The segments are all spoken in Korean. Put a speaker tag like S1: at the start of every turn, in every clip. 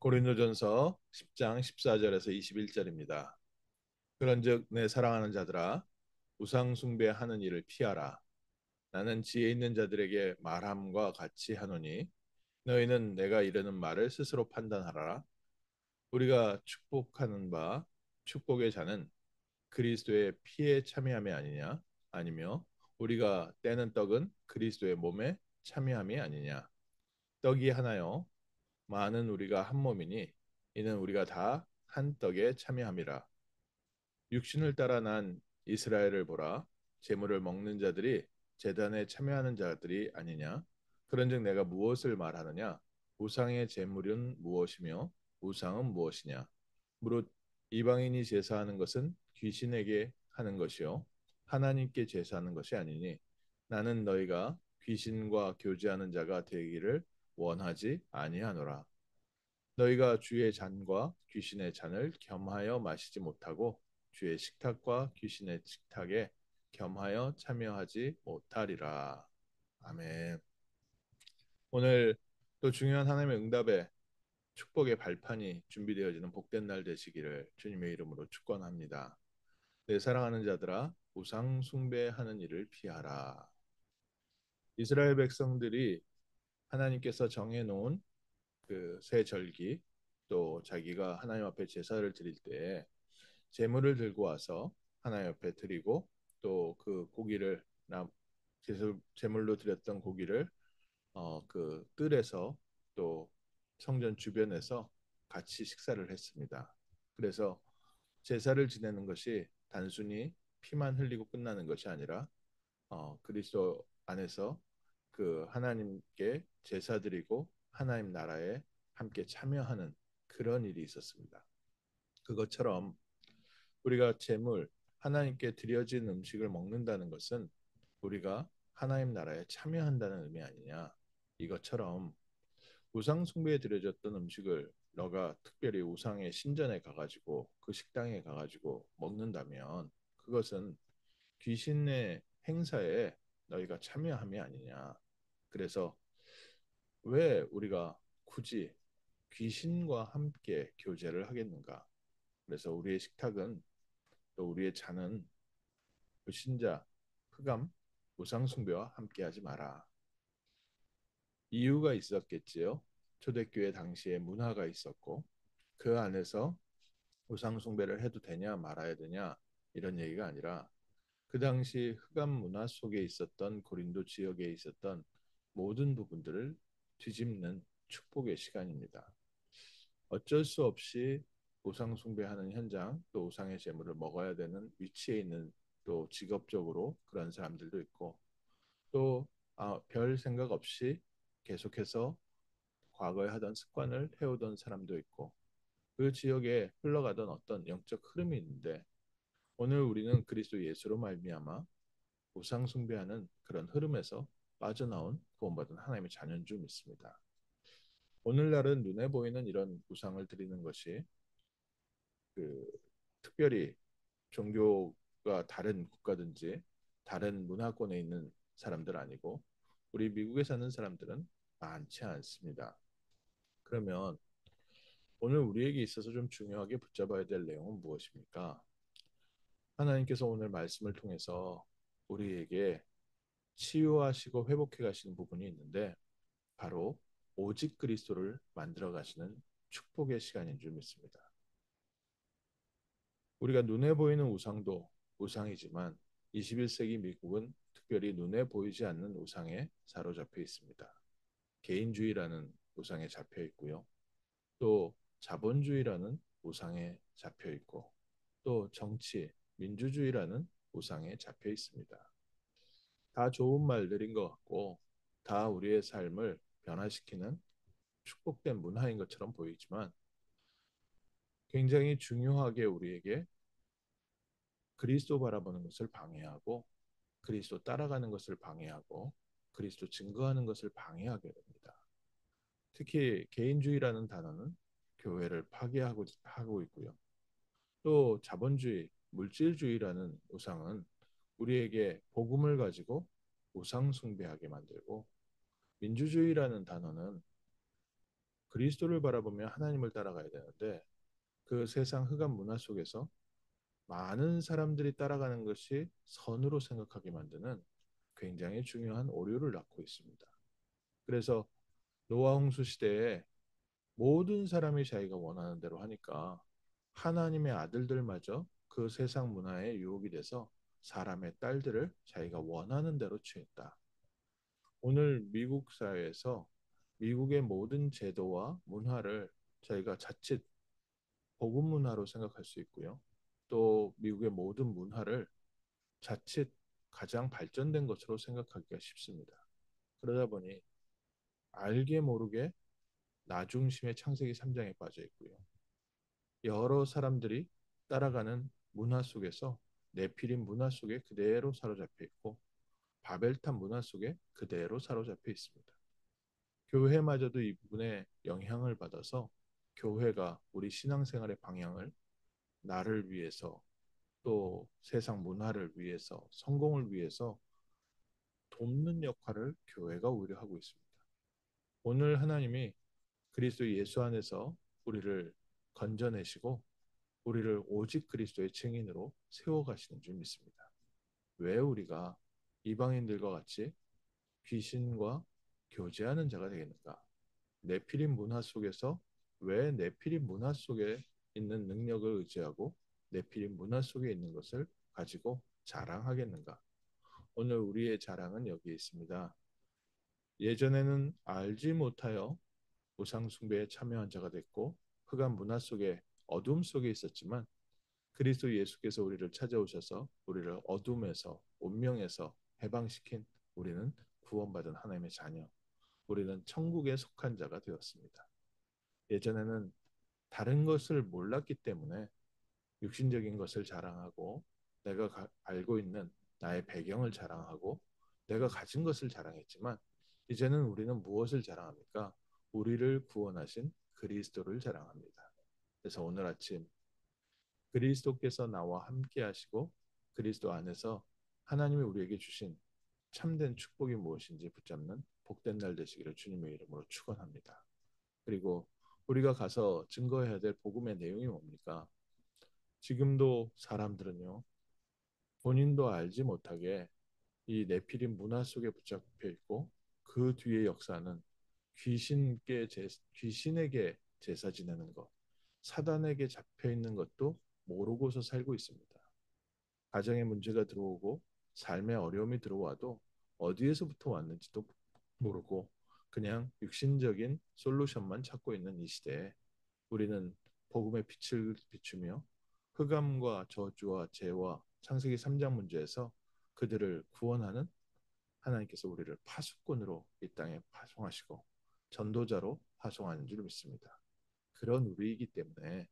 S1: 고린도전서 10장 14절에서 21절입니다. 그런즉 내 사랑하는 자들아 우상 숭배하는 일을 피하라. 나는 지혜 있는 자들에게 말함과 같이 하노니 너희는 내가 이르는 말을 스스로 판단하라. 우리가 축복하는 바 축복의 자는 그리스도의 피에 참여함이 아니냐? 아니며 우리가 떼는 떡은 그리스도의 몸에 참여함이 아니냐? 떡이 하나요 많은 우리가 한 몸이니 이는 우리가 다 한 떡에 참여함이라. 육신을 따라 난 이스라엘을 보라. 제물을 먹는 자들이 제단에 참여하는 자들이 아니냐. 그런즉 내가 무엇을 말하느냐. 우상의 제물은 무엇이며 우상은 무엇이냐. 무릇 이방인이 제사하는 것은 귀신에게 하는 것이요 하나님께 제사하는 것이 아니니 나는 너희가 귀신과 교제하는 자가 되기를 원하지 아니하노라. 너희가 주의 잔과 귀신의 잔을 겸하여 마시지 못하고 주의 식탁과 귀신의 식탁에 겸하여 참여하지 못하리라. 아멘. 오늘 또 중요한 하나님의 응답에 축복의 발판이 준비되어지는 복된 날 되시기를 주님의 이름으로 축원합니다. 내 사랑하는 자들아 우상 숭배하는 일을 피하라. 이스라엘 백성들이 하나님께서 정해 놓은 그 새 절기 또 자기가 하나님 앞에 제사를 드릴 때 제물을 들고 와서 하나님 앞에 드리고 또 그 고기를 제물로 드렸던 고기를 그 뜰에서 또 성전 주변에서 같이 식사를 했습니다. 그래서 제사를 지내는 것이 단순히 피만 흘리고 끝나는 것이 아니라 그리스도 안에서 그 하나님께 제사 드리고 하나님 나라에 함께 참여하는 그런 일이 있었습니다. 그것처럼 우리가 제물 하나님께 드려진 음식을 먹는다는 것은 우리가 하나님 나라에 참여한다는 의미 아니냐. 이것처럼 우상 숭배에 드려졌던 음식을 너가 특별히 우상의 신전에 가가지고 그 식당에 가가지고 먹는다면 그것은 귀신의 행사에 너희가 참여함이 아니냐. 그래서 왜 우리가 굳이 귀신과 함께 교제를 하겠는가? 그래서 우리의 식탁은 또 우리의 잔은 불신자, 흑암, 우상 숭배와 함께하지 마라. 이유가 있었겠지요. 초대교회 당시에 문화가 있었고 그 안에서 우상 숭배를 해도 되냐 말아야 되냐 이런 얘기가 아니라 그 당시 흑암 문화 속에 있었던 고린도 지역에 있었던 모든 부분들을 뒤집는 축복의 시간입니다. 어쩔 수 없이 우상 숭배하는 현장 또 우상의 제물을 먹어야 되는 위치에 있는 또 직업적으로 그런 사람들도 있고 또 별 생각 없이 계속해서 과거에 하던 습관을 해오던 사람도 있고 그 지역에 흘러가던 어떤 영적 흐름이 있는데 오늘 우리는 그리스도 예수로 말미암아 우상 숭배하는 그런 흐름에서 빠져나온 구원받은 하나님의 자녀인 줄 믿습니다. 오늘날은 눈에 보이는 이런 우상을 드리는 것이 그 특별히 종교가 다른 국가든지 다른 문화권에 있는 사람들 아니고 우리 미국에 사는 사람들은 많지 않습니다. 그러면 오늘 우리에게 있어서 좀 중요하게 붙잡아야 될 내용은 무엇입니까? 하나님께서 오늘 말씀을 통해서 우리에게 치유하시고 회복해 가시는 부분이 있는데 바로 오직 그리스도를 만들어 가시는 축복의 시간인 줄 믿습니다. 우리가 눈에 보이는 우상도 우상이지만 21세기 미국은 특별히 눈에 보이지 않는 우상에 사로잡혀 있습니다. 개인주의라는 우상에 잡혀 있고요. 또 자본주의라는 우상에 잡혀 있고 또 정치, 민주주의라는 우상에 잡혀 있습니다. 다 좋은 말들인 것 같고 다 우리의 삶을 변화시키는 축복된 문화인 것처럼 보이지만 굉장히 중요하게 우리에게 그리스도 바라보는 것을 방해하고 그리스도 따라가는 것을 방해하고 그리스도 증거하는 것을 방해하게 됩니다. 특히 개인주의라는 단어는 교회를 파괴하고 하고 있고요. 또 자본주의, 물질주의라는 우상은 우리에게 복음을 가지고 우상 숭배하게 만들고 민주주의라는 단어는 그리스도를 바라보며 하나님을 따라가야 되는데 그 세상 흑암 문화 속에서 많은 사람들이 따라가는 것이 선으로 생각하게 만드는 굉장히 중요한 오류를 낳고 있습니다. 그래서 노아 홍수 시대에 모든 사람이 자기가 원하는 대로 하니까 하나님의 아들들마저 그 세상 문화에 유혹이 돼서 사람의 딸들을 자기가 원하는 대로 취했다. 오늘 미국 사회에서 미국의 모든 제도와 문화를 저희가 자칫 복음 문화로 생각할 수 있고요. 또 미국의 모든 문화를 자칫 가장 발전된 것으로 생각하기가 쉽습니다. 그러다 보니 알게 모르게 나중심의 창세기 3장에 빠져 있고요. 여러 사람들이 따라가는 문화 속에서 네피림 문화 속에 그대로 사로잡혀 있고 바벨탑 문화 속에 그대로 사로잡혀 있습니다. 교회마저도 이 부분에 영향을 받아서 교회가 우리 신앙생활의 방향을 나를 위해서 또 세상 문화를 위해서 성공을 위해서 돕는 역할을 교회가 오히려 하고 있습니다. 오늘 하나님이 그리스도 예수 안에서 우리를 건져내시고 우리를 오직 그리스도의 증인으로 세워가시는 줄 믿습니다. 왜 우리가 이방인들과 같이 귀신과 교제하는 자가 되겠는가? 네피림 문화 속에서 왜 네피림 문화 속에 있는 능력을 의지하고 네피림 문화 속에 있는 것을 가지고 자랑하겠는가? 오늘 우리의 자랑은 여기에 있습니다. 예전에는 알지 못하여 우상 숭배에 참여한 자가 됐고 흑암 문화 속에 어둠 속에 있었지만 그리스도 예수께서 우리를 찾아오셔서 우리를 어둠에서 운명에서 해방시킨 우리는 구원받은 하나님의 자녀, 우리는 천국에 속한 자가 되었습니다. 예전에는 다른 것을 몰랐기 때문에 육신적인 것을 자랑하고 내가 알고 있는 나의 배경을 자랑하고 내가 가진 것을 자랑했지만 이제는 우리는 무엇을 자랑합니까? 우리를 구원하신 그리스도를 자랑합니다. 그래서 오늘 아침 그리스도께서 나와 함께 하시고 그리스도 안에서 하나님이 우리에게 주신 참된 축복이 무엇인지 붙잡는 복된 날 되시기를 주님의 이름으로 축원합니다. 그리고 우리가 가서 증거해야 될 복음의 내용이 뭡니까? 지금도 사람들은요, 본인도 알지 못하게 이 네피림 문화 속에 붙잡혀 있고 그 뒤의 역사는 귀신에게 제사 지내는 것, 사단에게 잡혀 있는 것도 모르고서 살고 있습니다. 가정에 문제가 들어오고 삶의 어려움이 들어와도 어디에서부터 왔는지도 모르고 그냥 육신적인 솔루션만 찾고 있는 이 시대에 우리는 복음의 빛을 비추며 흑암과 저주와 죄와 창세기 3장 문제에서 그들을 구원하는 하나님께서 우리를 파수꾼으로 이 땅에 파송하시고 전도자로 파송하는 줄 믿습니다. 그런 우리이기 때문에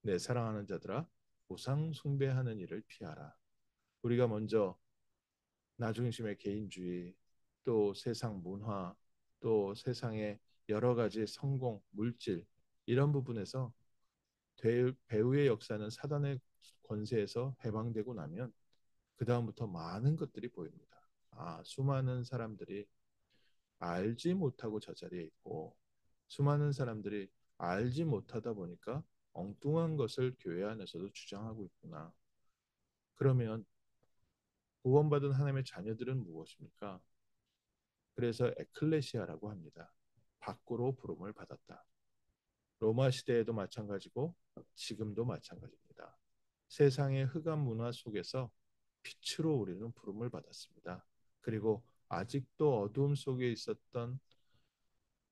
S1: 내 사랑하는 자들아 우상 숭배하는 일을 피하라. 우리가 먼저 나중심의 개인주의, 또 세상 문화, 또 세상의 여러 가지 성공, 물질 이런 부분에서 배후의 역사는 사단의 권세에서 해방되고 나면 그 다음부터 많은 것들이 보입니다. 수많은 사람들이 알지 못하고 저 자리에 있고 수많은 사람들이 알지 못하다 보니까 엉뚱한 것을 교회 안에서도 주장하고 있구나. 그러면 구원받은 하나님의 자녀들은 무엇입니까? 그래서 에클레시아라고 합니다. 밖으로 부름을 받았다. 로마 시대에도 마찬가지고 지금도 마찬가지입니다. 세상의 흑암 문화 속에서 빛으로 우리는 부름을 받았습니다. 그리고 아직도 어두움 속에 있었던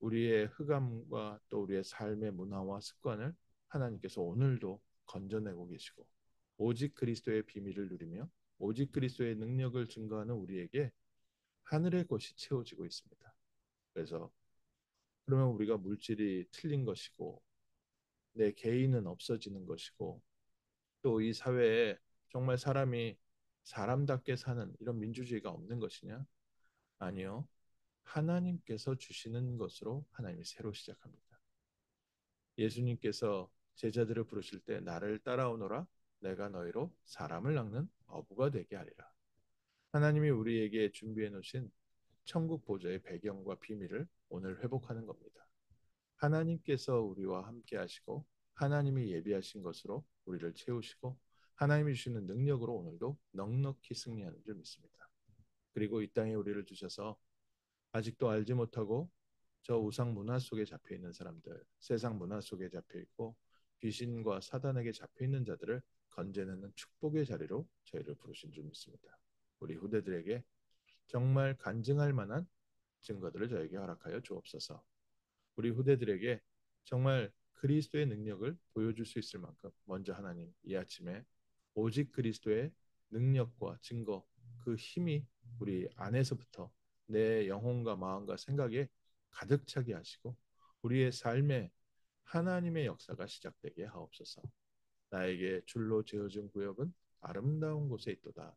S1: 우리의 흑암과 또 우리의 삶의 문화와 습관을 하나님께서 오늘도 건져내고 계시고 오직 그리스도의 비밀을 누리며 오직 그리스도의 능력을 증거하는 우리에게 하늘의 것이 채워지고 있습니다. 그래서 그러면 우리가 물질이 틀린 것이고 내 개인은 없어지는 것이고 또 이 사회에 정말 사람이 사람답게 사는 이런 민주주의가 없는 것이냐? 아니요. 하나님께서 주시는 것으로 하나님이 새로 시작합니다. 예수님께서 제자들을 부르실 때 나를 따라오너라 내가 너희로 사람을 낚는 어부가 되게 하리라. 하나님이 우리에게 준비해 놓으신 천국 보좌의 배경과 비밀을 오늘 회복하는 겁니다. 하나님께서 우리와 함께 하시고 하나님이 예비하신 것으로 우리를 채우시고 하나님이 주시는 능력으로 오늘도 넉넉히 승리하는 줄 믿습니다. 그리고 이 땅에 우리를 주셔서 아직도 알지 못하고 저 우상 문화 속에 잡혀 있는 사람들, 세상 문화 속에 잡혀 있고 귀신과 사단에게 잡혀 있는 자들을 건져내는 축복의 자리로 저희를 부르신 줄 믿습니다. 우리 후대들에게 정말 간증할 만한 증거들을 저에게 허락하여 주옵소서. 우리 후대들에게 정말 그리스도의 능력을 보여줄 수 있을 만큼 먼저 하나님 이 아침에 오직 그리스도의 능력과 증거 그 힘이 우리 안에서부터 내 영혼과 마음과 생각에 가득 차게 하시고 우리의 삶에 하나님의 역사가 시작되게 하옵소서. 나에게 줄로 지어진 구역은 아름다운 곳에 있도다.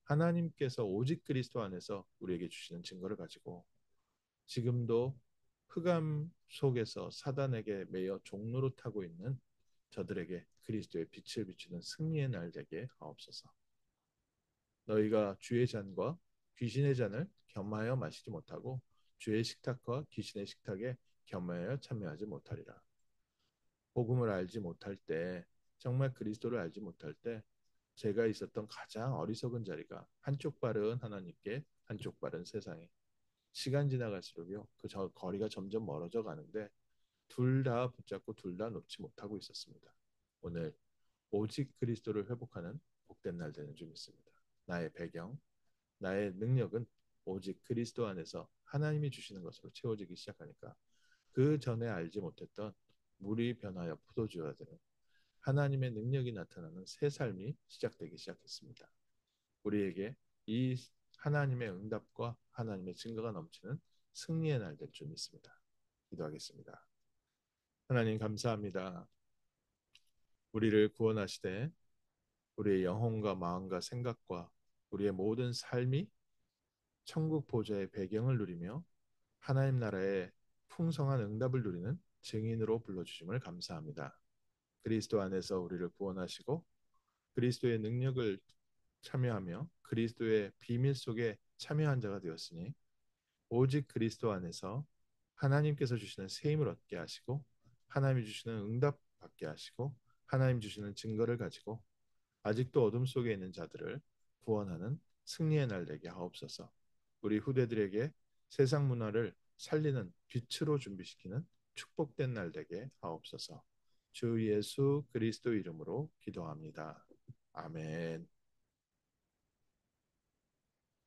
S1: 하나님께서 오직 그리스도 안에서 우리에게 주시는 증거를 가지고 지금도 흑암 속에서 사단에게 매여 종로로 타고 있는 저들에게 그리스도의 빛을 비추는 승리의 날 되게 하옵소서. 너희가 주의 잔과 귀신의 잔을 겸하여 마시지 못하고 주의 식탁과 귀신의 식탁에 겸하여 참여하지 못하리라. 복음을 알지 못할 때, 정말 그리스도를 알지 못할 때 제가 있었던 가장 어리석은 자리가 한쪽 발은 하나님께 한쪽 발은 세상에. 시간 지나갈수록요 그 거리가 점점 멀어져 가는데 둘 다 붙잡고 둘 다 놓지 못하고 있었습니다. 오늘 오직 그리스도를 회복하는 복된 날 되는 줄 믿습니다. 나의 배경, 나의 능력은 오직 그리스도 안에서 하나님이 주시는 것으로 채워지기 시작하니까 그 전에 알지 못했던 물이 변하여 포도주가 되는 하나님의 능력이 나타나는 새 삶이 시작되기 시작했습니다. 우리에게 이 하나님의 응답과 하나님의 증거가 넘치는 승리의 날 될 줄 믿습니다. 기도하겠습니다. 하나님 감사합니다. 우리를 구원하시되 우리의 영혼과 마음과 생각과 우리의 모든 삶이 천국 보좌의 배경을 누리며 하나님 나라의 풍성한 응답을 누리는 증인으로 불러주심을 감사합니다. 그리스도 안에서 우리를 구원하시고 그리스도의 능력을 참여하며 그리스도의 비밀 속에 참여한 자가 되었으니 오직 그리스도 안에서 하나님께서 주시는 새 힘을 얻게 하시고 하나님이 주시는 응답 받게 하시고 하나님 주시는 증거를 가지고 아직도 어둠 속에 있는 자들을 구원하는 승리의 날 되게 하옵소서. 우리 후대들에게 세상 문화를 살리는 빛으로 준비시키는 축복된 날 되게 하옵소서. 주 예수 그리스도 이름으로 기도합니다. 아멘.